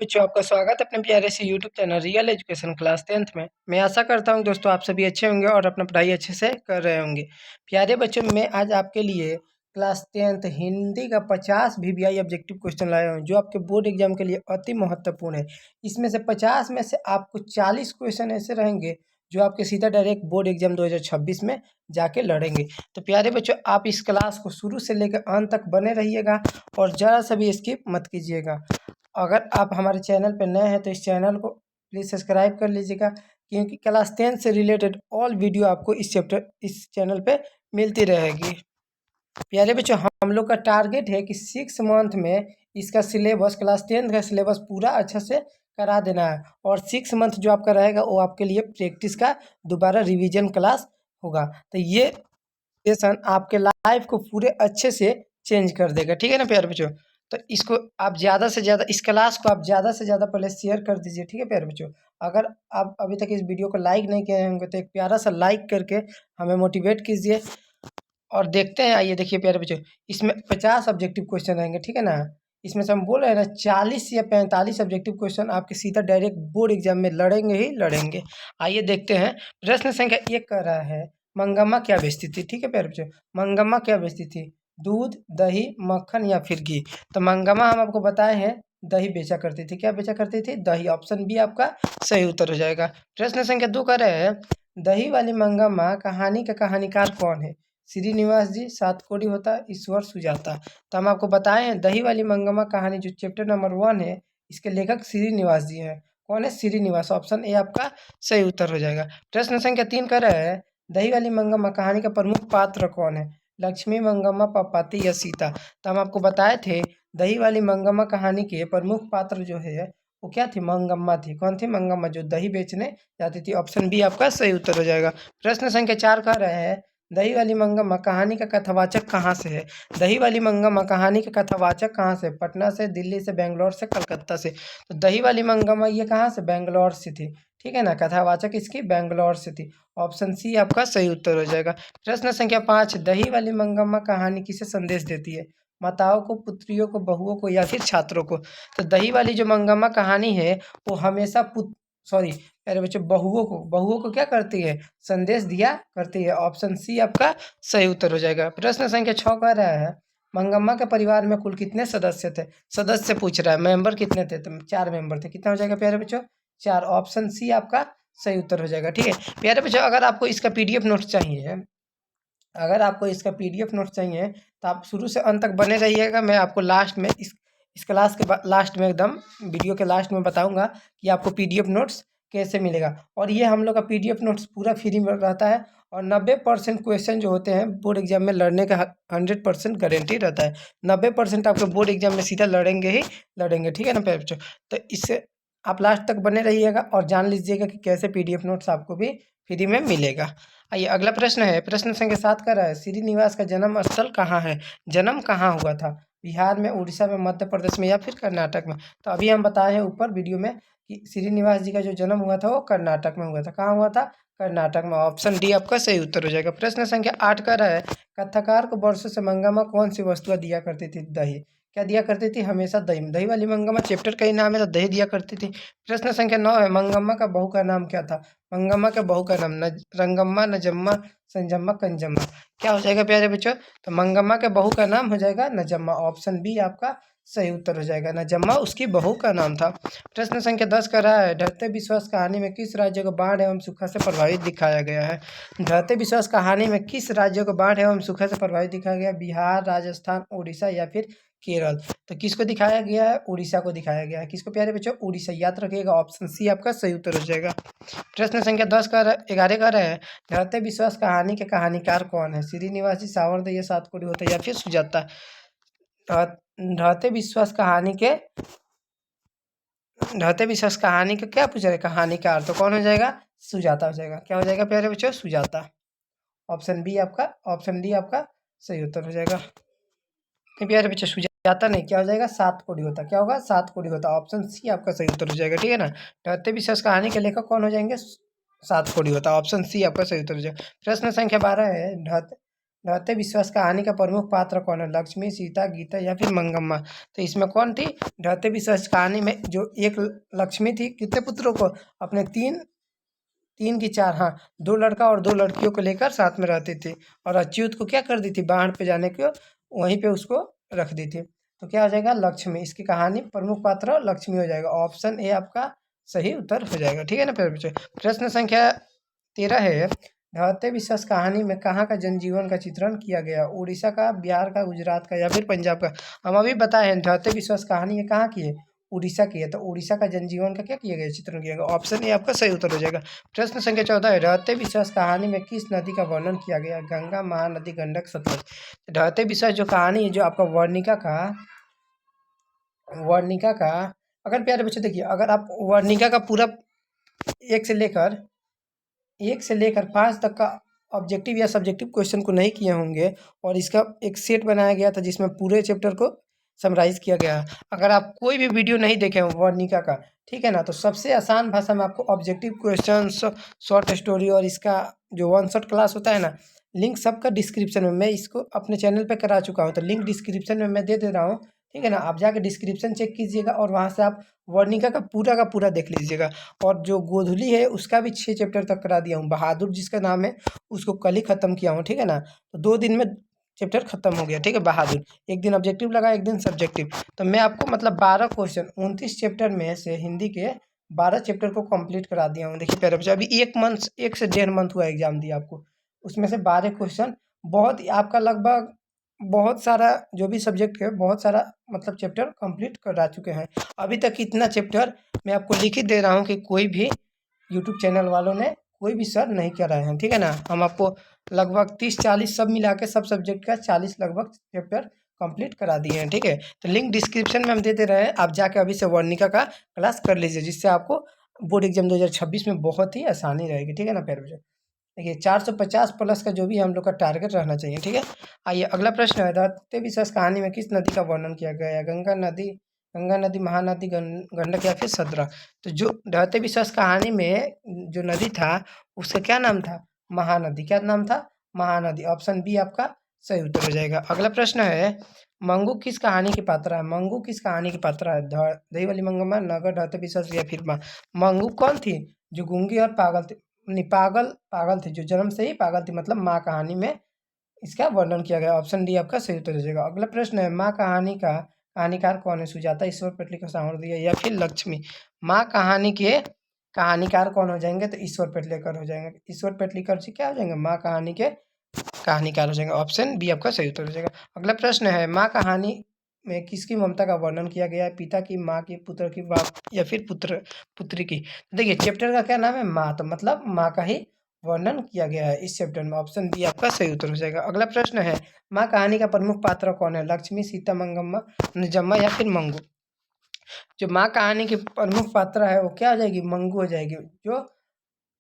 बच्चों आपका स्वागत है अपने प्यारे से YouTube channel real education class 10th में। मैं आशा करता हूं दोस्तों आप सभी अच्छे होंगे और अपना पढ़ाई अच्छे से कर रहे होंगे। प्यारे बच्चों मैं आज आपके लिए क्लास 10th हिंदी का 50 वीवीआई ऑब्जेक्टिव क्वेश्चन लाया हूं जो आपके बोर्ड एग्जाम के लिए अति महत्वपूर्ण है। इसमें से 50 में से आपको 40 क्वेश्चन ऐसे रहेंगे जो आपके सीधा डायरेक्ट बोर्ड एग्जाम 2026 में जाके लड़ेंगे। तो प्यारे बच्चों आप इस क्लास को शुरू से लेकर अंत तक बने रहिएगा और ज़रा सा भी स्किप मत कीजिएगा। अगर आप हमारे चैनल पर नए हैं तो इस चैनल को प्लीज़ सब्सक्राइब कर लीजिएगा क्योंकि क्लास 10 से रिलेटेड ऑल वीडियो आपको इस चैनल पे मिलती रहेगी। प्यारे बच्चों हम लोग का टारगेट है कि 6 मंथ में इसका सिलेबस क्लास 10 का सिलेबस पूरा अच्छा से करा देना है और 6 मंथ जो आपका रहेगा वो आपके लिए प्रैक्टिस का दोबारा रिवीजन क्लास होगा। तो ये सेशन आपके लाइफ को पूरे अच्छे से चेंज कर देगा। ठीक है ना प्यारे बच्चों। तो इसको आप ज़्यादा से ज़्यादा इस क्लास को आप ज़्यादा से ज़्यादा पहले शेयर कर दीजिए। ठीक है प्यारे बच्चों। अगर आप अभी तक इस वीडियो को लाइक नहीं किए होंगे तो एक प्यारा सा लाइक करके हमें मोटिवेट कीजिए और देखते हैं। आइए देखिए प्यारे बच्चों इसमें 50 ऑब्जेक्टिव क्वेश्चन रहेंगे। ठीक है ना। इसमें से हम बोल रहे हैं ना 40 या 45 ऑब्जेक्टिव क्वेश्चन आपके सीधा डायरेक्ट बोर्ड एग्जाम में लड़ेंगे ही लड़ेंगे। आइए देखते हैं। प्रश्न संख्या 1 कर रहा है मंगम्मा क्या बेचती थी। ठीक है प्यारे बच्चों मंगम्मा क्या बेचती थी? दूध, दही, मक्खन या फिर घी। तो मंगम्मा हम आपको बताए हैं दही बेचा करती थी। क्या बेचा करती थी? दही। ऑप्शन बी आपका सही उत्तर हो जाएगा। प्रश्न संख्या 2 कर रहे हैं दही वाली मंगम्मा कहानी का कहानीकार कौन है? श्रीनिवास जी, सातकोड़ी होता, ईश्वर सुजाता। तो हम आपको बताए हैं दही वाली मंगम्मा कहानी जो चैप्टर नंबर 1 है इसके लेखक श्रीनिवास जी हैं। कौन है? श्रीनिवास। ऑप्शन ए आपका सही उत्तर हो जाएगा। प्रश्न संख्या 3 कर रहा है दही वाली मंगम्मा कहानी का प्रमुख पात्र कौन है? लक्ष्मी, मंगम्मा, पापाती या सीता। तो हम आपको बताए थे दही वाली मंगम्मा कहानी के प्रमुख पात्र जो है वो क्या थी? मंगम्मा थी। कौन थी? मंगम्मा जो दही बेचने जाती थी। ऑप्शन बी आपका सही उत्तर हो जाएगा। प्रश्न संख्या 4 कर रहे हैं दही वाली मंगम्मा कहानी का कथावाचक कहाँ से है? दही वाली मंगम्मा कहानी का कथावाचक कहाँ से? पटना से, दिल्ली से, बेंगलोर से, कलकत्ता से। तो दही वाली मंगम्मा ये कहाँ से? बेंगलोर से थी। ठीक है ना। कथावाचक इसकी बेंगलोर से थी। ऑप्शन सी आपका सही उत्तर हो जाएगा। प्रश्न संख्या 5 दही वाली मंगम्मा कहानी किसे संदेश देती है? माताओं को, पुत्रियों को, बहुओं को या फिर छात्रों को। तो दही वाली जो मंगम्मा कहानी है वो हमेशा अरे बच्चों बहुओं को क्या करती है? संदेश दिया करती है। ऑप्शन सी आपका सही उत्तर हो जाएगा। प्रश्न संख्या 6 कह रहा है मंगम्मा के परिवार में कुल कितने सदस्य थे? सदस्य पूछ रहा है, मेंबर कितने थे? तो 4 मेंबर थे। कितना हो जाएगा प्यारे बच्चों? 4। ऑप्शन सी आपका सही उत्तर हो जाएगा। ठीक है प्यारे बच्चों अगर आपको इसका पीडीएफ नोट्स चाहिए तो आप शुरू से अंत तक बने रहिएगा। मैं आपको लास्ट में इस क्लास के लास्ट में एकदम वीडियो के लास्ट में बताऊंगा कि आपको पीडीएफ नोट्स कैसे मिलेगा। और ये हम लोग का पीडीएफ नोट्स पूरा फ्री में रहता है और 90% क्वेश्चन जो होते हैं बोर्ड एग्जाम में लड़ने का 100% गारंटी रहता है। 90% आपके बोर्ड एग्जाम में सीधा लड़ेंगे ही लड़ेंगे। ठीक है ना प्यारे बच्चों। तो इससे आप लास्ट तक बने रहिएगा और जान लीजिएगा कि कैसे पीडीएफ नोट्स आपको भी फ्री में मिलेगा। आइए अगला प्रश्न है। प्रश्न संख्या 7 का है श्रीनिवास का जन्म स्थल कहाँ है? जन्म कहाँ हुआ था? बिहार में, उड़ीसा में, मध्य प्रदेश में या फिर कर्नाटक में। तो अभी हम बताए हैं ऊपर वीडियो में कि श्रीनिवास जी का जो जन्म हुआ था वो कर्नाटक में हुआ था। कहाँ हुआ था? कर्नाटक में। ऑप्शन डी आपका सही उत्तर हो जाएगा। प्रश्न संख्या 8 का है कथाकार को वर्षों से मंगम्मा कौन सी वस्तुएं दिया करती थी? दही। क्या दिया करती थी? हमेशा दही। दही वाली मंगम्मा चैप्टर का ही नाम है तो दही दिया करती थी। प्रश्न संख्या 9 है मंगम्मा का बहू का नाम क्या था? मंगम्मा के बहू का नाम रंगम्मा, नजम्मा, संजम्मा, कंजम्मा। क्या हो जाएगा प्यारे बच्चों? तो मंगम्मा के बहू का नाम हो जाएगा नजम्मा। ऑप्शन बी आपका सही उत्तर हो जाएगा। नजम्मा उसकी बहू का नाम था। प्रश्न संख्या 10 का रहा है ढलते विश्वास कहानी में किस राज्य को बाढ़ एवं सूखा से प्रभावित दिखाया गया है? ढलते विश्वास कहानी में किस राज्य को बाढ़ एवं सूखा से प्रभावित दिखाया गया? बिहार, राजस्थान, उड़ीसा या फिर केरल। तो किसको दिखाया गया है? उड़ीसा को दिखाया गया है। किसको प्यारे बच्चों? उड़ीसा। याद रखिएगा ऑप्शन सी आपका सही उत्तर हो जाएगा। प्रश्न संख्या 11 का है ढलते विश्वास कहानी के कहानीकार कौन है? श्रीनिवास जी, सावरदे या सातकोड़ी होता या फिर सुजाता। ढलते विश्वास कहानी का क्या पूछ रहे? कहानीकार। तो कौन हो जाएगा? सुजाता हो जाएगा। क्या हो जाएगा प्यारे बच्चों? सुजाता। ऑप्शन डी आपका सही उत्तर हो जाएगा। प्यारे बच्चों सुजाता नहीं, क्या हो जाएगा? सातकोड़ी होता। क्या होगा? सातकोड़ी होता। ऑप्शन सी आपका सही उत्तर हो जाएगा। ठीक है ना। ढलते विश्वास कहानी के लेखक कौन हो जाएंगे? सातकोड़ी होता। ऑप्शन सी आपका सही उत्तर हो जाएगा। प्रश्न संख्या 12 है रहते विश्वास कहानी का प्रमुख पात्र कौन है? लक्ष्मी, सीता, गीता या फिर मंगम्मा? तो इसमें कौन थी? रहते विश्वास कहानी में जो एक लक्ष्मी थी, कितने पुत्रों को? अपने तीन, तीन की चार, हाँ, दो लड़का और दो लड़कियों को लेकर साथ में रहती थी। और अच्युत को क्या कर दी थी? बाहर पे जाने को वहीं पे उसको रख दी थी। तो क्या हो जाएगा? लक्ष्मी। इसकी कहानी प्रमुख पात्र लक्ष्मी हो जाएगा। ऑप्शन ए आपका सही उत्तर हो जाएगा। ठीक है ना प्यारे बच्चे। प्रश्न संख्या 13 है, रहते विश्वास कहानी में कहाँ का जनजीवन का चित्रण किया गया? उड़ीसा का, बिहार का, गुजरात का या फिर पंजाब का? हम अभी बताए हैं रहते विश्वास कहानी ये कहाँ की है? उड़ीसा की है। तो उड़ीसा का जनजीवन का क्या किया गया? चित्रण किया गया। ऑप्शन ए आपका सही उत्तर हो जाएगा। प्रश्न संख्या 14 है, रहते विश्वास कहानी में किस नदी का वर्णन किया गया? गंगा, महानदी, गंडक, सतलज? रहते विश्वास जो कहानी है, जो आपका वर्णिका का अगर प्यारे बच्चे देखिए, अगर आप वर्णिका का पूरा एक से लेकर 5 तक का ऑब्जेक्टिव या सब्जेक्टिव क्वेश्चन को नहीं किए होंगे, और इसका एक सेट बनाया गया था जिसमें पूरे चैप्टर को समराइज किया गया है। अगर आप कोई भी वीडियो नहीं देखे हो वर्णिका का, ठीक है ना, तो सबसे आसान भाषा में आपको ऑब्जेक्टिव क्वेश्चंस, शॉर्ट स्टोरी और इसका जो वन शॉट क्लास होता है ना, लिंक सबका डिस्क्रिप्शन में, मैं इसको अपने चैनल पे करा चुका हूँ, तो लिंक डिस्क्रिप्शन में मैं दे दे रहा हूँ। ठीक है ना, आप जाके डिस्क्रिप्शन चेक कीजिएगा और वहाँ से आप वर्णिका का पूरा देख लीजिएगा। और जो गोधुली है उसका भी 6 चैप्टर तक करा दिया हूँ। बहादुर जिसका नाम है उसको कल ही ख़त्म किया हूँ। ठीक है ना, तो 2 दिन में चैप्टर ख़त्म हो गया। ठीक है, बहादुर एक दिन ऑब्जेक्टिव लगा, एक दिन सब्जेक्टिव। तो मैं आपको मतलब 12 क्वेश्चन 29 चैप्टर में से हिंदी के 12 चैप्टर को कंप्लीट करा दिया हूँ। देखिए प्यारे बच्चे, अभी 1 से 1.5 मंथ हुआ एग्जाम दिया आपको, उसमें से 12 क्वेश्चन, बहुत ही आपका लगभग बहुत सारा जो भी सब्जेक्ट है, बहुत सारा मतलब चैप्टर कंप्लीट करा चुके हैं। अभी तक इतना चैप्टर मैं आपको लिख ही दे रहा हूँ कि कोई भी यूट्यूब चैनल वालों ने, कोई भी सर नहीं कराए हैं। ठीक है ना, हम आपको लगभग 30-40 सब मिला के सब सब्जेक्ट का 40 लगभग चैप्टर कंप्लीट करा दिए हैं। ठीक है, तो लिंक डिस्क्रिप्शन में हम दे दे रहे हैं, आप जाके अभी से वर्णिका का क्लास कर लीजिए, जिससे आपको बोर्ड एग्जाम 2026 में बहुत ही आसानी रहेगी। ठीक है ना प्यारे बच्चों, देखिए 450 प्लस का जो भी हम लोग का टारगेट रहना चाहिए। ठीक है, आइए अगला प्रश्न है, रहते विश्वास कहानी में किस नदी का वर्णन किया गया है? गंगा नदी, महानदी, गंडक या फिर सदरा? तो जो रहते विश्वास कहानी में जो नदी था उसका क्या नाम था? महानदी। क्या नाम था? महानदी। ऑप्शन बी आपका सही उत्तर हो जाएगा। अगला प्रश्न है, मंगू किस कहानी की पात्रा है? मंगू किस कहानी की पात्रा है? दही वाली मंगम्मा, नगर, रहते विश्वास या फिर माँ? मंगू कौन थी? जो गूंगी और पागल थी, नहीं, पागल थी, जो जन्म से ही पागल थी, मतलब माँ कहानी में इसका वर्णन किया गया। ऑप्शन डी आपका सही उत्तर हो जाएगा। अगला प्रश्न है, माँ कहानी का कहानीकार कौन है? सुजाता, ईश्वर पेटलिकर, सामर्थ्य या फिर लक्ष्मी? माँ कहानी के कहानीकार कौन हो जाएंगे? तो ईश्वर पेटलेकर हो जाएंगे। ईश्वर पेटलिकर जी क्या हो जाएंगे? माँ कहानी के कहानीकार हो जाएंगे। ऑप्शन बी आपका सही उत्तर हो जाएगा। अगला प्रश्न है, माँ कहानी में किसकी ममता का वर्णन किया गया है? पिता की, माँ की, पुत्र की, बाप या फिर पुत्री की? देखिए चैप्टर का क्या नाम है? माँ, तो मतलब माँ का ही वर्णन किया गया है इस चैप्टर में। ऑप्शन बी आपका सही उत्तर हो जाएगा। अगला प्रश्न है, माँ कहानी का प्रमुख पात्र कौन है? लक्ष्मी, सीता, मंगम्मा, निजम्मा या फिर मंगू? जो माँ कहानी की प्रमुख पात्र है वो क्या हो जाएगी? मंगू हो जाएगी, जो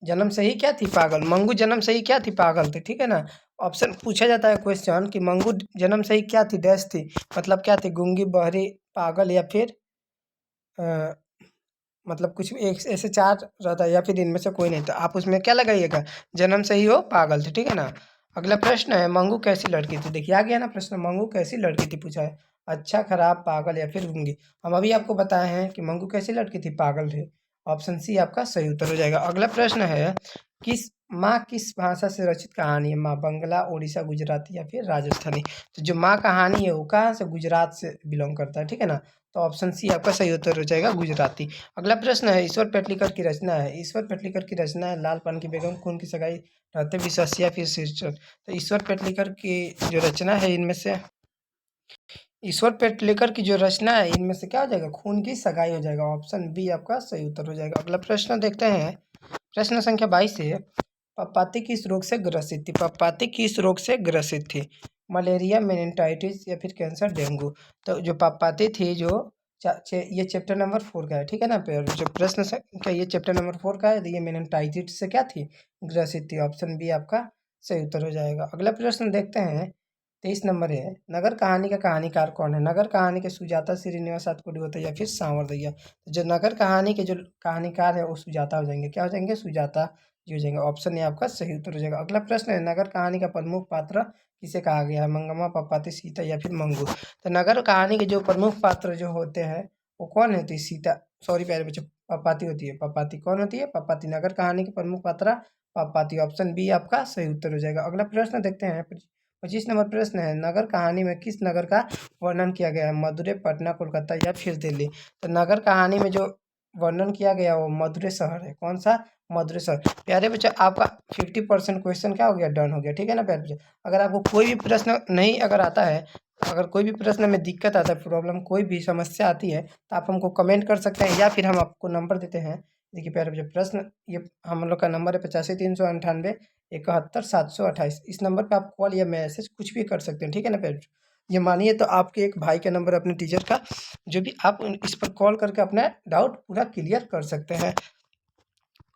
जन्म से ही क्या थी? पागल। मंगू जन्म से ही क्या थी? पागल थी। ठीक है ना, ऑप्शन पूछा जाता है क्वेश्चन कि मंगू जन्म से ही क्या थी? डैश थी, मतलब क्या थी? गूंगी, बहरी, पागल या फिर अ, मतलब कुछ भी एक ऐसे 4 रहता है, या फिर इनमें से कोई नहीं, तो आप उसमें क्या लगाइएगा? जन्म से ही वो पागल थी। ठीक है ना, अगला प्रश्न है, मंगू कैसी लड़की थी? देखिए आ गया ना प्रश्न, मंगू कैसी लड़की थी पूछा है। अच्छा, खराब, पागल या फिर गूंगी? हम अभी आपको बताए हैं कि मंगू कैसी लड़की थी? पागल थी। ऑप्शन सी आपका सही उत्तर हो जाएगा। अगला प्रश्न है, किस माँ किस भाषा से रचित कहानी है? माँ बंगला, उड़ीसा, गुजराती या फिर राजस्थानी? तो जो माँ कहानी है वो कहाँ से? गुजरात से बिलोंग करता है। ठीक है ना, तो ऑप्शन सी आपका सही उत्तर हो जाएगा, गुजराती। अगला प्रश्न है, ईश्वर पेटलिकर की रचना है। ईश्वर पेटलिकर की रचना है लाल पान की बेगम, खून की सगाई, रहते विश्वास या फिर शीर्षक? तो ईश्वर पेटलिकर की जो रचना है इनमें से, ईश्वर पेटलिकर की जो रचना है इनमें से क्या हो जाएगा? खून की सगाई हो जाएगा। ऑप्शन बी आपका सही उत्तर हो जाएगा। अगला प्रश्न देखते हैं, प्रश्न संख्या 22 है, पपाती किस रोग से ग्रसित थी? पपाती किस रोग से ग्रसित थी? मलेरिया, मेनिनजाइटिस या फिर कैंसर, डेंगू? तो जो पपाती थी, जो ये चैप्टर नंबर 4 का है। ठीक है ना, जो प्रश्न संख्या ये चैप्टर नंबर 4 का है, तो ये मेनिनजाइटिस से क्या थी? ग्रसित थी। ऑप्शन बी आपका सही उत्तर हो जाएगा। अगला प्रश्न देखते हैं, 23 नंबर है, नगर कहानी का कहानीकार कौन है? नगर कहानी के सुजाता, श्रीनिवास सातकोटी या फिर सांवरदैया? तो जो नगर कहानी के जो कहानीकार है वो सुजाता हो जाएंगे। क्या हो जाएंगे? सुजाता जी हो जाएंगे। ऑप्शन ए आपका सही उत्तर हो जाएगा। अगला प्रश्न है, नगर कहानी का प्रमुख पात्र किसे कहा गया है? मंगम्मा, पपाती, सीता या फिर मंगू। तो नगर कहानी के जो प्रमुख पात्र जो होते हैं वो कौन होती है? सीता, सॉरी प्यारे बच्चों, पपाती होती है। पपाती कौन होती है? पपाती। नगर कहानी के प्रमुख पात्र पपाती। ऑप्शन बी आपका सही उत्तर हो जाएगा। अगला प्रश्न देखते हैं। 25 नंबर प्रश्न है, नगर कहानी में किस नगर का वर्णन किया गया है? मदुरै, पटना, कोलकाता या फिर दिल्ली। तो नगर कहानी में जो वर्णन किया गया वो मदुरै शहर है। कौन सा? मदुरै शहर। प्यारे बच्चों आपका 50% क्वेश्चन क्या हो गया? डन हो गया। ठीक है ना प्यारे बच्चों। अगर आपको कोई भी प्रश्न नहीं अगर आता है, अगर कोई भी प्रश्न में दिक्कत आता है, प्रॉब्लम कोई भी समस्या आती है तो आप हमको कमेंट कर सकते हैं या फिर हम आपको नंबर देते हैं। देखिए प्यारे बच्चों, प्रश्न ये हम लोग का नंबर है 85 398 71 728। इस नंबर पे आप कॉल या मैसेज कुछ भी कर सकते हैं। ठीक है ना प्यारे बच्चों। ये मानिए तो आपके एक भाई का नंबर, अपने टीचर का, जो भी आप इस पर कॉल करके अपना डाउट पूरा क्लियर कर सकते हैं।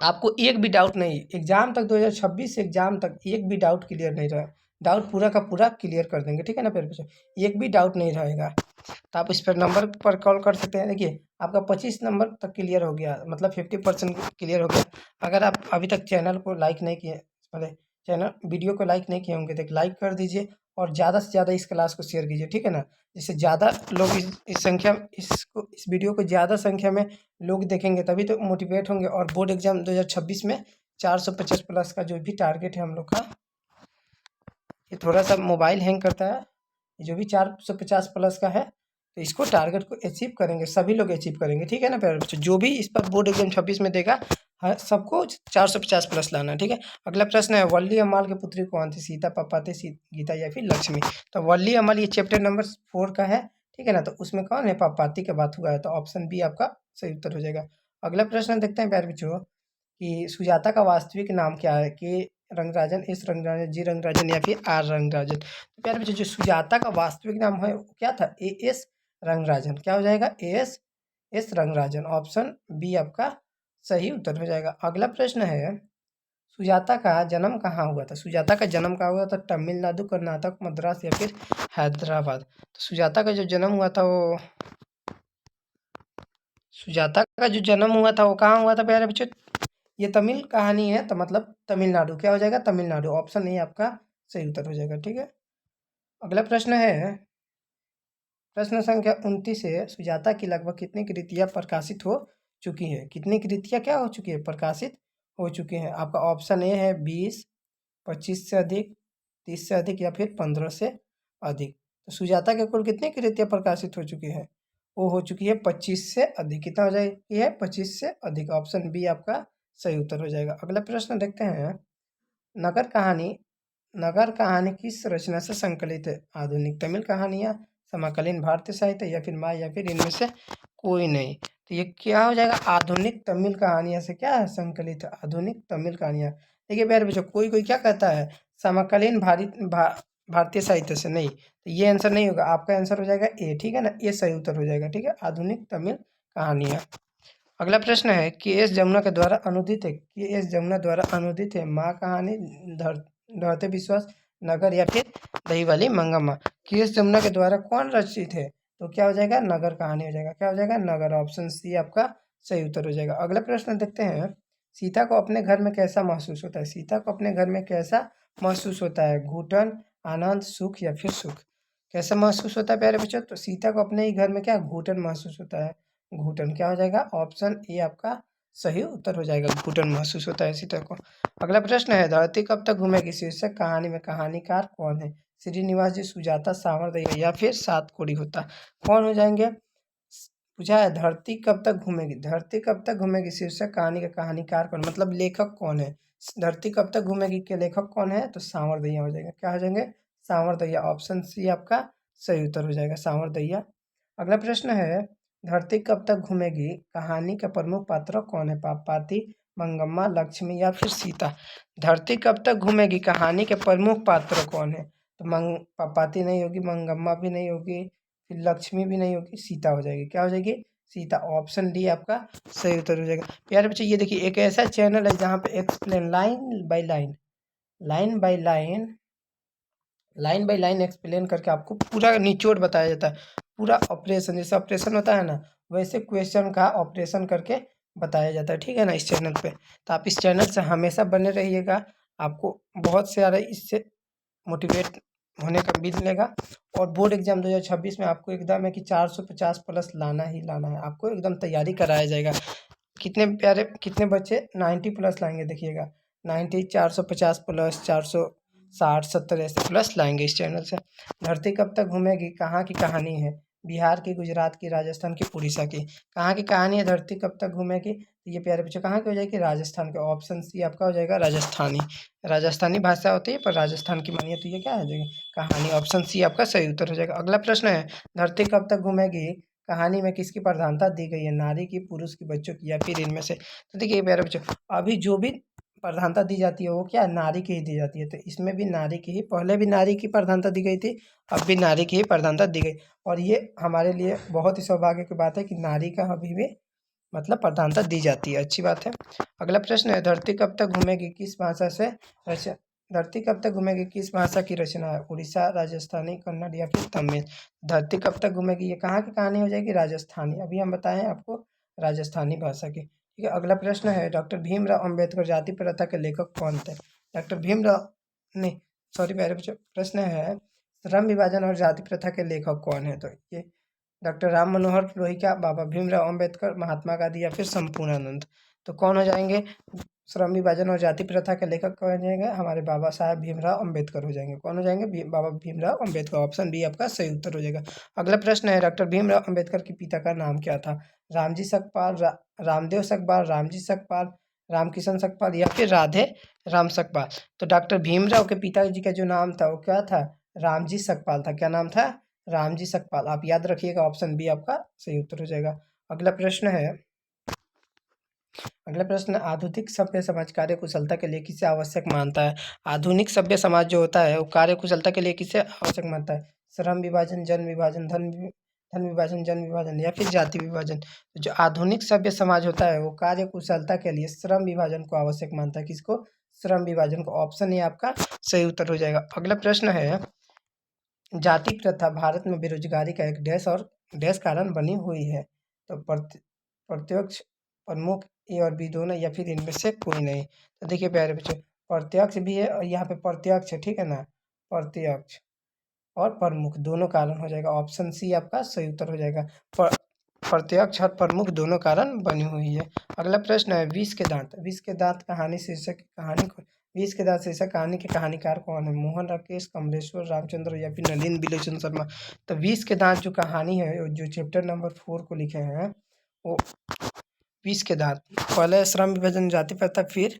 आपको एक भी डाउट नहीं, एग्जाम तक 2026 एग्जाम तक एक भी डाउट क्लियर नहीं रहा, डाउट पूरा का पूरा क्लियर कर देंगे। ठीक है ना प्यारे बच्चों, एक भी डाउट नहीं रहेगा। तो आप इस पर नंबर पर कॉल कर सकते हैं। देखिए आपका 25 नंबर तक क्लियर हो गया, मतलब 50% क्लियर हो गया। अगर आप अभी तक चैनल को लाइक नहीं किए, पहले चैनल वीडियो को लाइक नहीं किए होंगे तो लाइक कर दीजिए और ज़्यादा से ज़्यादा इस क्लास को शेयर कीजिए। ठीक है ना, जिससे ज़्यादा लोग इस संख्या इस वीडियो को ज़्यादा संख्या में लोग देखेंगे तभी तो मोटिवेट होंगे। और बोर्ड एग्जाम 2026 में 450 प्लस का जो भी टारगेट है हम लोग का, ये थोड़ा सा मोबाइल हैंग करता है, जो भी 450 प्लस का है तो इसको टारगेट को अचीव करेंगे, सभी लोग अचीव करेंगे। ठीक है ना प्यारे बच्चों, जो भी इस पर बोर्ड एग्जाम 26 में देगा हर सबको 450 प्लस लाना है। ठीक है। अगला प्रश्न है, वल्ली अम्माल की पुत्री कौन थी? सीता, पपाती, गीता या फिर लक्ष्मी। तो वल्ली अम्माल ये चैप्टर नंबर 4 का है। ठीक है ना, तो उसमें कौन है? पपाती का बात हुआ है, तो ऑप्शन बी आपका सही उत्तर हो जाएगा। अगला प्रश्न देखते हैं प्यारे बच्चों कि सुजाता का वास्तविक नाम क्या है? के रंगराजन, एस रंगराजन, जी रंगराजन या फिर आर रंगराजन। तो प्यारे बच्चों जो सुजाता का वास्तविक नाम है वो क्या था? A S Rangarajan. क्या हो जाएगा? A S S Rangarajan. Option B आपका सही उत्तर हो जाएगा। अगला प्रश्न है, सुजाता का जन्म कहाँ हुआ था? सुजाता का जन्म कहाँ हुआ था? तमिलनाडु, कर्नाटक, मद्रास या फिर हैदराबाद। तो सुजाता का जो जन्म हुआ था वो, सुजाता का जो जन्म हुआ था वो कहाँ हुआ था प्यारे बच्चों? ये तमिल कहानी है तो मतलब तमिलनाडु। क्या हो जाएगा? तमिलनाडु। ऑप्शन ए आपका सही उत्तर हो जाएगा। ठीक है। अगला प्रश्न है, प्रश्न संख्या 29 है, सुजाता की लगभग कितनी कृतियां प्रकाशित हो चुकी है? कितनी कृतियां क्या हो चुकी है? प्रकाशित हो चुकी हैं। आपका ऑप्शन ए है 20, 25 से अधिक, 30 से अधिक या फिर 15 से अधिक। तो सुजाता के कुल कितनी कृतियां प्रकाशित हो चुकी है? वो हो चुकी है 25 से अधिक। कितना हो जाएगी? है 25 से अधिक। ऑप्शन बी आपका सही उत्तर हो जाएगा। अगला प्रश्न देखते हैं, नगर कहानी, नगर कहानी किस रचना से संकलित है? आधुनिक तमिल कहानियाँ, समकालीन भारतीय साहित्य या फिर या फिर इनमें से कोई नहीं। तो ये क्या हो जाएगा? आधुनिक तमिल कहानियाँ से क्या है? संकलित है। आधुनिक तमिल कहानियाँ। देखिए प्यारे बच्चों, कोई कोई क्या कहता है समकालीन भारतीय साहित्य से, नहीं, तो ये आंसर नहीं होगा। आपका आंसर हो जाएगा ए। ठीक है ना, ये सही उत्तर हो जाएगा। ठीक है, आधुनिक तमिल कहानियाँ। अगला प्रश्न है, के एस जमुना के द्वारा अनुदित है, के एस जमुना द्वारा अनुदित है माँ कहानी, धरते विश्वास, नगर या फिर दही वाली मंगम्मा। के एस जमुना के द्वारा कौन रचित है? तो क्या हो जाएगा? नगर कहानी हो जाएगा। क्या हो जाएगा? नगर। ऑप्शन सी आपका सही उत्तर हो जाएगा। अगला प्रश्न देखते हैं, सीता को अपने घर में कैसा महसूस होता है? सीता को अपने घर में कैसा महसूस होता है? घुटन, आनंद, सुख या फिर सुख। कैसा महसूस होता है प्यारे बच्चों? तो सीता को अपने ही घर में क्या घुटन महसूस होता है। घुटन। क्या हो जाएगा? ऑप्शन ए आपका सही उत्तर हो जाएगा। घुटन महसूस होता है सीता को। अगला प्रश्न है, धरती कब तक घूमेगी शीर्षक कहानी में कहानीकार कौन है? श्रीनिवास जी, सुजाता, सावरदयी या फिर सात कोड़ी होता। कौन हो जाएंगे? पूछा है धरती कब तक घूमेगी, धरती कब तक घूमेगी शीर्षक कहानी का कहानीकार कौन, मतलब लेखक कौन है? धरती कब तक घूमेगी के लेखक कौन है? तो सावरदयी हो जाएगा। क्या हो जाएंगे? सावरदयी। ऑप्शन सी आपका सही उत्तर हो जाएगा, सावरदयी। अगला प्रश्न है, धरती कब तक घूमेगी कहानी का प्रमुख पात्र कौन है? पापाती, मंगम्मा, लक्ष्मी या फिर सीता। धरती कब तक घूमेगी कहानी के प्रमुख पात्र कौन है? तो पापाती नहीं होगी, मंगम्मा भी नहीं होगी, फिर लक्ष्मी भी नहीं होगी, सीता हो जाएगी। क्या हो जाएगी? सीता। ऑप्शन डी आपका सही उत्तर हो जाएगा। प्यारे बच्चे ये देखिए, एक ऐसा चैनल है जहाँ पे explain line by line, line by line, line by line explain करके आपको पूरा निचोड़ बताया जाता है। पूरा ऑपरेशन, जैसे ऑपरेशन होता है ना, वैसे क्वेश्चन का ऑपरेशन करके बताया जाता है। ठीक है ना, इस चैनल पे। तो आप इस चैनल से हमेशा बने रहिएगा, आपको बहुत सारे इससे मोटिवेट होने का मिलेगा। और बोर्ड एग्जाम 2026 में आपको एकदम है कि 450 प्लस लाना ही लाना है, आपको एकदम तैयारी कराया जाएगा। कितने प्यारे कितने बच्चे 90 प्लस लाएंगे, देखिएगा 90, 450 प्लस, 460-70 ऐसे प्लस लाएंगे इस चैनल से। धरती कब तक घूमेगी कहाँ की कहानी है, बिहार की, गुजरात की, राजस्थान की, उड़ीसा की। कहाँ की कहानी है धरती कब तक घूमेगी, तो ये प्यारे बच्चों कहाँ की हो जाएगी, राजस्थान के। ऑप्शन सी आपका हो जाएगा राजस्थानी। राजस्थानी भाषा होती है पर राजस्थान की मानिए तो ये क्या है जाएगी कहानी। ऑप्शन सी आपका सही उत्तर हो जाएगा। अगला प्रश्न है, धरती कब तक घूमेगी कहानी में किसकी प्रधानता दी गई है, नारी की, पुरुष की, बच्चों की, या फिर इनमें से। तो देखिए प्यारे बच्चों, अभी जो भी प्रधानता दी जाती है वो क्या है, नारी की ही दी जाती है। तो इसमें भी नारी की ही, पहले भी नारी की प्रधानता दी गई थी, अब भी नारी की ही प्रधानता दी गई। और ये हमारे लिए बहुत ही सौभाग्य की बात है कि नारी का अभी भी मतलब प्रधानता दी जाती है, अच्छी बात है। अगला प्रश्न है, धरती कब तक घूमेगी किस भाषा से रचा, धरती कब तक घूमेगी किस भाषा की रचना है, उड़ीसा, राजस्थानी, कन्नड़, या फिर तमिल। धरती कब तक घूमेगी ये कहाँ की कहानी हो जाएगी, राजस्थानी। अभी हम बताएं आपको राजस्थानी भाषा की, ठीक है। अगला प्रश्न है, डॉक्टर भीमराव अंबेडकर जाति प्रथा के लेखक कौन थे। डॉक्टर भीमराव, नहीं सॉरी मेरे बच्चों, प्रश्न है श्रम विभाजन और जाति प्रथा के लेखक कौन है। तो ये डॉक्टर राम मनोहर लोहिया, बाबा भीमराव अंबेडकर, महात्मा गांधी, या फिर संपूर्णानंद। तो कौन हो जाएंगे, श्रम विभाजन और जाति प्रथा के लेखक कौन हो जाएंगे, हमारे बाबा साहब भीमराव अंबेडकर हो जाएंगे। कौन हो जाएंगे, बाबा भीमराव अंबेडकर। ऑप्शन बी आपका सही उत्तर हो जाएगा। अगला प्रश्न है, डॉक्टर भीमराव अंबेडकर के पिता का नाम क्या था। रामजी सकपाल, रामदेव सकपाल, रामजी सकपाल, रामकिशन सकपाल, या फिर राधे राम सकपाल। तो डॉक्टर भीमराव के पिताजी का जो नाम था वो क्या था, रामजी सकपाल था। क्या नाम था, रामजी सकपाल। आप याद रखिएगा, ऑप्शन बी आपका सही उत्तर हो जाएगा। अगला प्रश्न है, अगला प्रश्न, आधुनिक सभ्य समाज कार्य कुशलता के लिए किसे आवश्यक मानता है। आधुनिक सभ्य समाज जो होता है वो कार्य कुशलता के लिए किसे आवश्यक मानता है, श्रम विभाजन, जन विभाजन, धन विभाजन, जन विभाजन, या फिर जाति विभाजन। तो जो आधुनिक सभ्य समाज होता है वो कार्य कुशलता के लिए श्रम विभाजन को आवश्यक मानता है। किसको, श्रम विभाजन को। ऑप्शन ए आपका सही उत्तर हो जाएगा। अगला प्रश्न है, जाति प्रथा भारत में बेरोजगारी का एक डैश और डैश कारण बनी हुई है। तो प्रत्यक्ष, प्रमुख, ए और बी दोनों, या फिर इनमें से कोई नहीं। तो देखिए प्यारे बच्चों, प्रत्यक्ष भी है और यहाँ पे प्रत्यक्ष है, ठीक है ना, प्रत्यक्ष और प्रमुख दोनों कारण हो जाएगा। ऑप्शन सी आपका सही उत्तर हो जाएगा। प्रत्यक्ष और प्रमुख दोनों कारण बनी हुई है। अगला प्रश्न है, विष के दांत, विष के दांत कहानी शीर्षक कहानी को, विष के दांत शीर्षक कहानी के कहानीकार कौन है, मोहन राकेश, कमलेश्वर, रामचंद्र, या फिर नलिन बिलोचन शर्मा। तो विष के दांत जो कहानी है, जो चैप्टर नंबर 4 को लिखे हैं वो विष के दांत, पहले श्रम विभाजन, जाति प्रथा, फिर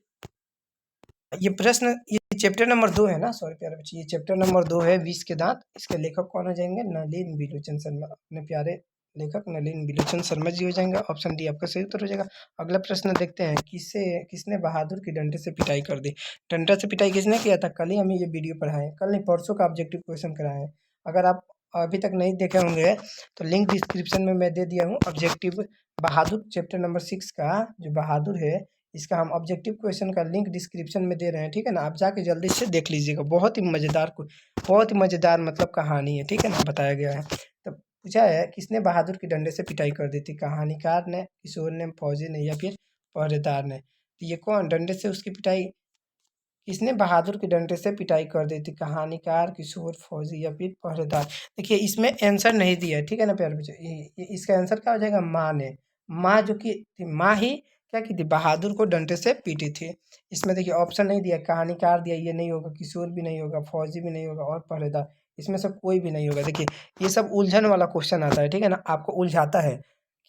ये प्रश्न, ये चैप्टर नंबर 2 है ना, सॉरी प्यारे बच्चे, ये चैप्टर नंबर 2 है विष के दांत। इसके लेखक कौन हो जाएंगे, नलिन बिलोचन शर्मा। अपने प्यारे लेखक नलिन बिलोचन शर्मा जी हो जाएंगे। ऑप्शन डी आपका सही उत्तर हो जाएगा। अगला प्रश्न देखते हैं, किसने बहादुर की डंडे से पिटाई कर दी। डंडा से पिटाई किसने किया था, कल ही हमें ये वीडियो पढ़ाए, कल नहीं परसों का ऑब्जेक्टिव क्वेश्चन कराए हैं। अगर आप अभी तक नहीं देखे होंगे तो लिंक डिस्क्रिप्शन में मैं दे दिया हूँ। ऑब्जेक्टिव बहादुर चैप्टर नंबर 6 का जो बहादुर है, इसका हम ऑब्जेक्टिव क्वेश्चन का लिंक डिस्क्रिप्शन में दे रहे हैं, ठीक है ना। आप जाके जल्दी से देख लीजिएगा, बहुत ही मज़ेदार, बहुत ही मज़ेदार मतलब कहानी है, ठीक है ना, बताया गया है। तो पूछा है, किसने बहादुर की डंडे से पिटाई कर दी थी, कहानीकार ने, किशोर ने, फौजी ने, या फिर पहरेदार ने। तो ये कौन डंडे से उसकी पिटाई, किसने बहादुर की डंडे से पिटाई कर दी थी, कहानीकार, किशोर, फौजी, या फिर पहरेदार। देखिए इसमें आंसर नहीं दिया है, ठीक है ना प्यारे बच्चे, इसका आंसर क्या हो जाएगा, माँ ने। माँ जो कि थी, माँ ही क्या की थी, बहादुर को डंडे से पीटी थी। इसमें देखिए ऑप्शन नहीं दिया, कहानीकार दिया, ये नहीं होगा, किशोर भी नहीं होगा, फौजी भी नहीं होगा, और पहरेदार, इसमें से कोई भी नहीं होगा। देखिए ये सब उलझन वाला क्वेश्चन आता है, ठीक है ना, आपको उलझाता है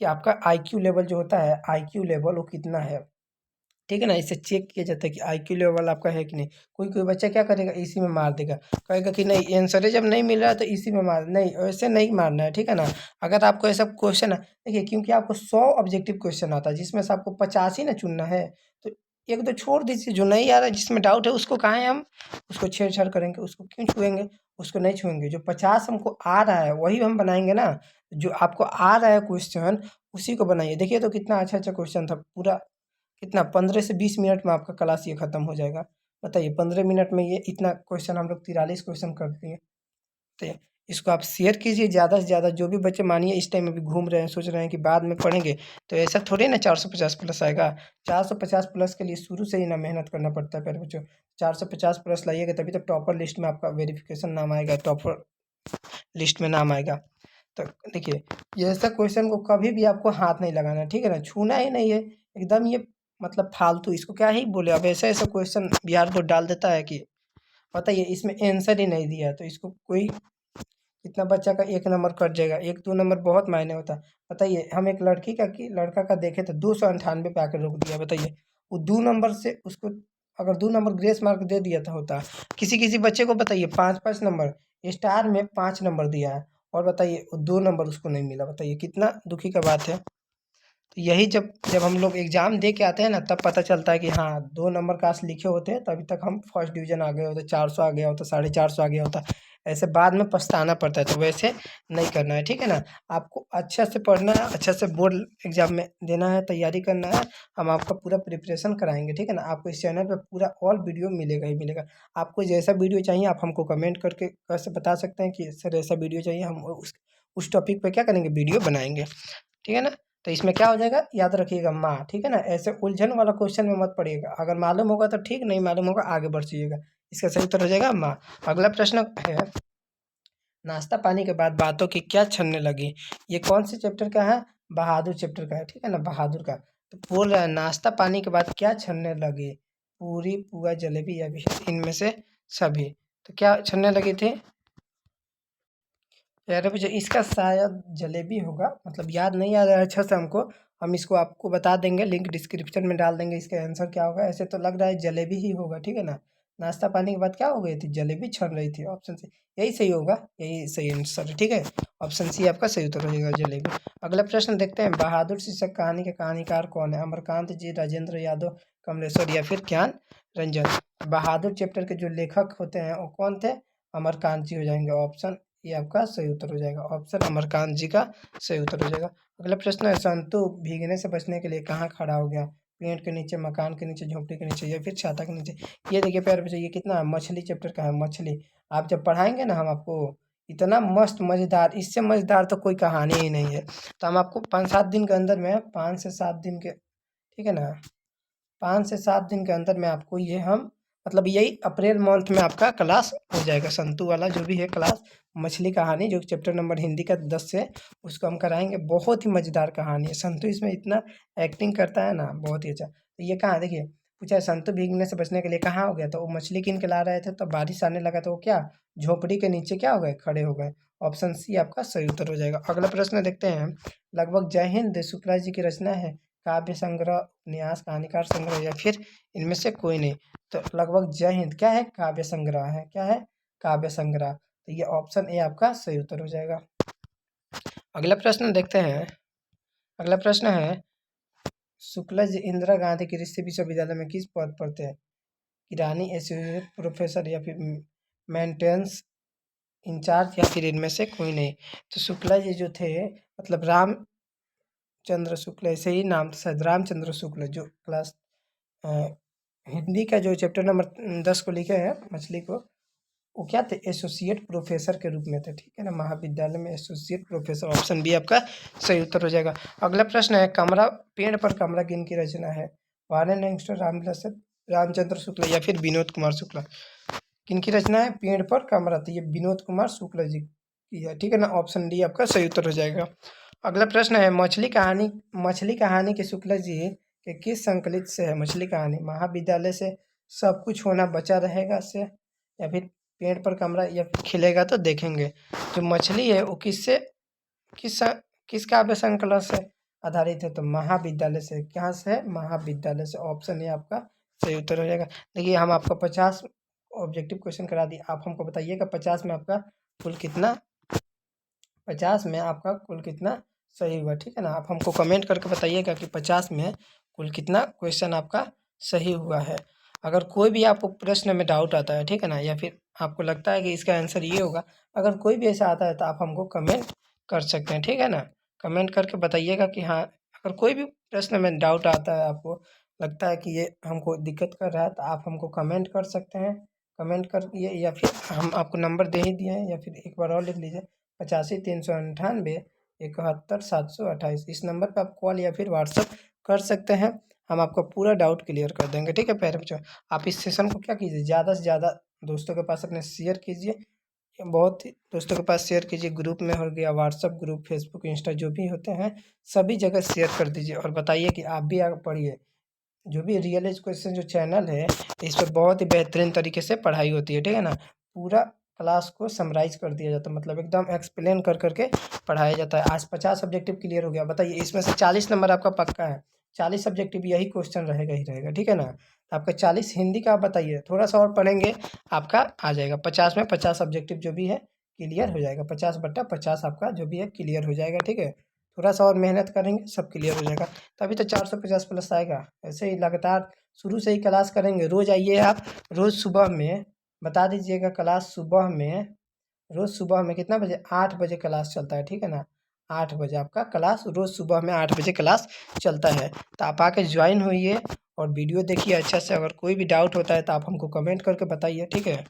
कि आपका IQ लेवल जो होता है, IQ लेवल वो कितना है, ठीक है ना। इसे चेक किया जाता है कि IQ लेवल आपका है कि नहीं। कोई कोई बच्चा क्या करेगा, इसी में मार देगा, कहेगा कि नहीं आंसर जब नहीं मिल रहा है तो इसी में मार, नहीं वैसे नहीं मारना है, ठीक है ना। अगर आपको ऐसा क्वेश्चन है, देखिए क्योंकि आपको 100 ऑब्जेक्टिव क्वेश्चन आता है जिसमें से आपको 50 ही ना चुनना है, तो एक दो छोड़ दीजिए, जो नहीं आ रहा है, जिसमें डाउट है, उसको कहाँ है हम उसको छेड़छाड़ करेंगे, उसको क्यों छुएंगे, उसको नहीं छुएंगे। जो 50 हमको आ रहा है वही हम बनाएंगे ना, जो आपको आ रहा है क्वेश्चन उसी को बनाइए। देखिए तो कितना अच्छा अच्छा क्वेश्चन था, पूरा कितना 15 से 20 मिनट में आपका क्लास ये खत्म हो जाएगा। बताइए 15 मिनट में ये इतना क्वेश्चन हम लोग 43 क्वेश्चन कर दिए। तो इसको आप शेयर कीजिए ज़्यादा से ज़्यादा। जो भी बच्चे मानिए इस टाइम अभी घूम रहे हैं, सोच रहे हैं कि बाद में पढ़ेंगे, तो ऐसा थोड़ी ना 450 प्लस आएगा। 450 प्लस के लिए शुरू से ही ना मेहनत करना पड़ता है प्यारे बच्चों। 450 प्लस लाइएगा तभी तो टॉपर लिस्ट में आपका वेरिफिकेशन नाम आएगा, टॉपर लिस्ट में नाम आएगा। तो देखिए, ये ऐसा क्वेश्चन को कभी भी आपको हाथ नहीं लगाना है, ठीक है ना, छूना ही नहीं है एकदम। ये मतलब फालतू, इसको क्या ही बोले। अब ऐसा ऐसा क्वेश्चन बिहार बोर्ड डाल देता है कि बताइए, इसमें आंसर ही नहीं दिया, तो इसको कोई इतना बच्चा का 1 नंबर कट जाएगा। 1-2 नंबर बहुत मायने होता है। बताइए, हम एक लड़की का कि लड़का का देखे तो 298 पे आकर रोक दिया। बताइए, वो 2 नंबर से उसको अगर 2 नंबर ग्रेस मार्क दे दिया था होता। किसी किसी बच्चे को बताइए 5-5 नंबर, स्टार में 5 नंबर दिया है, और बताइए वो 2 नंबर उसको नहीं मिला। बताइए कितना दुखी का बात है। तो यही जब जब हम लोग एग्ज़ाम दे के आते हैं ना, तब पता चलता है कि हाँ 2 नंबर काश लिखे होते तो अभी तक हम फर्स्ट डिवीज़न आ गए होते, 400 आ गया होता, 450 आ गया होता। ऐसे बाद में पछताना पड़ता है, तो वैसे नहीं करना है, ठीक है ना। आपको अच्छे से पढ़ना है, अच्छे से बोर्ड एग्ज़ाम में देना है, तैयारी करना है। हम आपका पूरा प्रिपरेशन कराएँगे, ठीक है ना। आपको इस चैनल पे पूरा ऑल वीडियो मिलेगा ही मिलेगा। आपको जैसा वीडियो चाहिए आप हमको कमेंट करके कैसे बता सकते हैं कि सर ऐसा वीडियो चाहिए, हम उस टॉपिक पे क्या करेंगे, वीडियो बनाएँगे, ठीक है ना। तो इसमें क्या हो जाएगा, याद रखिएगा माँ, ठीक है ना। ऐसे उलझन वाला क्वेश्चन में मत पड़िएगा। अगर मालूम होगा तो ठीक, नहीं मालूम होगा आगे बढ़ जाइएगा। इसका सही उत्तर हो जाएगा माँ। अगला प्रश्न है, नाश्ता पानी के बाद बातों की क्या छनने लगी। ये कौन से चैप्टर का है, बहादुर चैप्टर का है, ठीक है ना, बहादुर का। तो बोल रहा है नाश्ता पानी के बाद क्या छनने लगी, पूरी पुआ जलेबी या फिर इनमें से सभी। तो क्या छनने लगी थी यार मुझे, इसका शायद जलेबी होगा, मतलब याद नहीं आ रहा है अच्छा से हमको। हम इसको आपको बता देंगे, लिंक डिस्क्रिप्शन में डाल देंगे, इसका आंसर क्या होगा। ऐसे तो लग रहा है जलेबी ही होगा, ठीक है ना। नाश्ता पानी के बाद क्या हो गई थी, जलेबी छन रही थी। ऑप्शन सी यही सही होगा, यही सही आंसर है, ठीक है। ऑप्शन सी आपका सही उत्तर हो जाएगा, जलेबी। अगला प्रश्न देखते हैं, बहादुर शीर्षक कहानी के कहानीकार कौन है, अमरकांत जी, राजेंद्र यादव, कमलेश्वर या फिर ज्ञान रंजन। बहादुर चैप्टर के जो लेखक होते हैं वो कौन थे, अमरकांत जी हो जाएंगे। ऑप्शन ये आपका सही उत्तर हो जाएगा, ऑप्शन अमरकांत जी का सही उत्तर हो जाएगा। अगला प्रश्न है, संतु भीगने से बचने के लिए कहाँ खड़ा हो गया, पेड़ के नीचे, मकान के नीचे, झोपड़ी के नीचे या फिर छाता के नीचे। ये देखिए प्यारे बच्चे, ये कितना मछली चैप्टर का है, मछली। आप जब पढ़ाएंगे ना हम आपको, इतना मस्त मज़ेदार, इससे मज़ेदार तो कोई कहानी ही नहीं है। तो हम आपको 5-7 दिन के अंदर में, 5 से 7 दिन के, ठीक है ना, 5 से 7 दिन के अंदर में आपको ये हम, मतलब यही अप्रैल मंथ में आपका क्लास हो जाएगा। संतु वाला जो भी है क्लास, मछली कहानी जो चैप्टर नंबर हिंदी का 10 से, उसको हम कराएंगे। बहुत ही मज़ेदार कहानी है। संतु इसमें इतना एक्टिंग करता है ना, बहुत ही अच्छा। तो ये कहाँ देखिए, पूछा है संतु भीगने से बचने के लिए कहाँ हो गया, तो वो मछली कीन के ला रहे थे, तो बारिश आने लगा तो वो क्या, झोपड़ी के नीचे क्या हो गए, खड़े हो गए। ऑप्शन सी आपका सही उत्तर हो जाएगा। अगला प्रश्न देखते हैं, लगभग जय हिंद शुक्ला जी की रचना है, काव्य संग्रह, उपन्यास, कहानीकार संग्रह या फिर इनमें से कोई नहीं। तो लगभग जय हिंद क्या है, काव्य संग्रह है, क्या है, काव्य संग्रह। तो ये ऑप्शन ए आपका सही उत्तर हो जाएगा। अगला प्रश्न देखते हैं, अगला प्रश्न है, शुक्ला जी इंदिरा गांधी कृषि विश्वविद्यालय में किस पद पर थे, किरानी, एसोसिएट प्रोफेसर या फिर मेंटेनेंस इंचार्ज या फिर इनमें से कोई नहीं। तो शुक्ला जी जो थे, मतलब रामचंद्र शुक्ला, ऐसे ही नाम था शायद, रामचंद्र शुक्ला, जो क्लास हिंदी का जो चैप्टर नंबर 10 को लिखे हैं, मछली को, वो क्या थे, एसोसिएट प्रोफेसर के रूप में थे, ठीक है ना, महाविद्यालय में एसोसिएट प्रोफेसर। ऑप्शन बी आपका सही उत्तर हो जाएगा। अगला प्रश्न है, कमरा, पेड़ पर कमरा किन की रचना है, वारेन हेंगस्टर, रामविलास, रामचंद्र शुक्ला या फिर विनोद कुमार शुक्ला। किन की रचना है, पेड़ पर कमरा, तो ये विनोद कुमार शुक्ला जी की है, ठीक है ना। ऑप्शन डी आपका सही उत्तर हो जाएगा। अगला प्रश्न है, मछली कहानी के शुक्ला जी के किस संकलित से है मछली कहानी, महाविद्यालय से, सब कुछ होना बचा रहेगा से, या फिर पेड़ पर कमरा, या फिर खिलेगा तो देखेंगे। जो मछली है वो किससे, किस किस काव्य संकलन से आधारित है, तो महाविद्यालय से। कहाँ से है, महाविद्यालय से। ऑप्शन ए आपका सही उत्तर हो जाएगा। देखिए, हम आपको 50 ऑब्जेक्टिव क्वेश्चन करा दिए। आप हमको बताइएगा 50 में आपका कुल कितना, 50 में आपका कुल कितना सही हुआ, ठीक है ना। आप हमको कमेंट करके बताइएगा कि 50 में कुल कितना क्वेश्चन आपका सही हुआ है। अगर कोई भी आपको प्रश्न में डाउट आता है, ठीक है ना, या फिर आपको लगता है कि इसका आंसर ये होगा, अगर कोई भी ऐसा आता है तो आप हमको कमेंट कर सकते हैं, ठीक है ना। कमेंट करके बताइएगा कि हाँ, अगर कोई भी प्रश्न में डाउट आता है, आपको लगता है कि ये हमको दिक्कत कर रहा है, तो आप हमको कमेंट कर सकते हैं। कमेंट करिए, या फिर हम आपको नंबर दे ही दिए हैं, या फिर एक बार और लिख लीजिए 85 398 71 728। इस नंबर पर आप कॉल या फिर व्हाट्सअप कर सकते हैं, हम आपका पूरा डाउट क्लियर कर देंगे। ठीक है प्यारे बच्चों, आप इस सेशन को क्या कीजिए, ज़्यादा से ज़्यादा दोस्तों के पास अपने शेयर कीजिए, बहुत ही दोस्तों के पास शेयर कीजिए। ग्रुप में हो गया, व्हाट्सअप ग्रुप, फेसबुक, इंस्टा जो भी होते हैं सभी जगह शेयर कर दीजिए, और बताइए कि आप भी आगे पढ़िए। जो भी रियल एजुकेशन जो चैनल है, इस पर बहुत ही बेहतरीन तरीके से पढ़ाई होती है। ठीक है ना, पूरा क्लास को समराइज कर दिया जाता है, मतलब एकदम एक्सप्लेन कर करके पढ़ाया जाता है। आज 50 सब्जेक्टिव क्लियर हो गया, बताइए इसमें से 40 नंबर आपका पक्का है। 40 सब्जेक्टिव यही क्वेश्चन रहेगा ही रहेगा। ठीक है ना, तो आपका 40 हिंदी का, आप बताइए थोड़ा सा और पढ़ेंगे आपका आ जाएगा 50 में 50 सब्जेक्टिव जो भी है क्लियर हो जाएगा। 50/50 आपका जो भी है क्लियर हो जाएगा। ठीक है, थोड़ा सा और मेहनत करेंगे सब क्लियर हो जाएगा, तभी तो 450 प्लस आएगा। ऐसे ही लगातार शुरू से ही क्लास करेंगे, रोज़ आइए आप। रोज़ सुबह में बता दीजिएगा, क्लास सुबह में, रोज़ सुबह में कितना बजे, 8 बजे क्लास चलता है। ठीक है ना, 8 बजे आपका क्लास, रोज़ सुबह में 8 बजे क्लास चलता है। तो आप आके ज्वाइन होइए और वीडियो देखिए अच्छा से। अगर कोई भी डाउट होता है तो आप हमको कमेंट करके बताइए। ठीक है,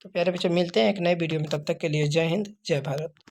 तो प्यारे बच्चे मिलते हैं एक नए वीडियो में, तब तक के लिए जय हिंद जय भारत।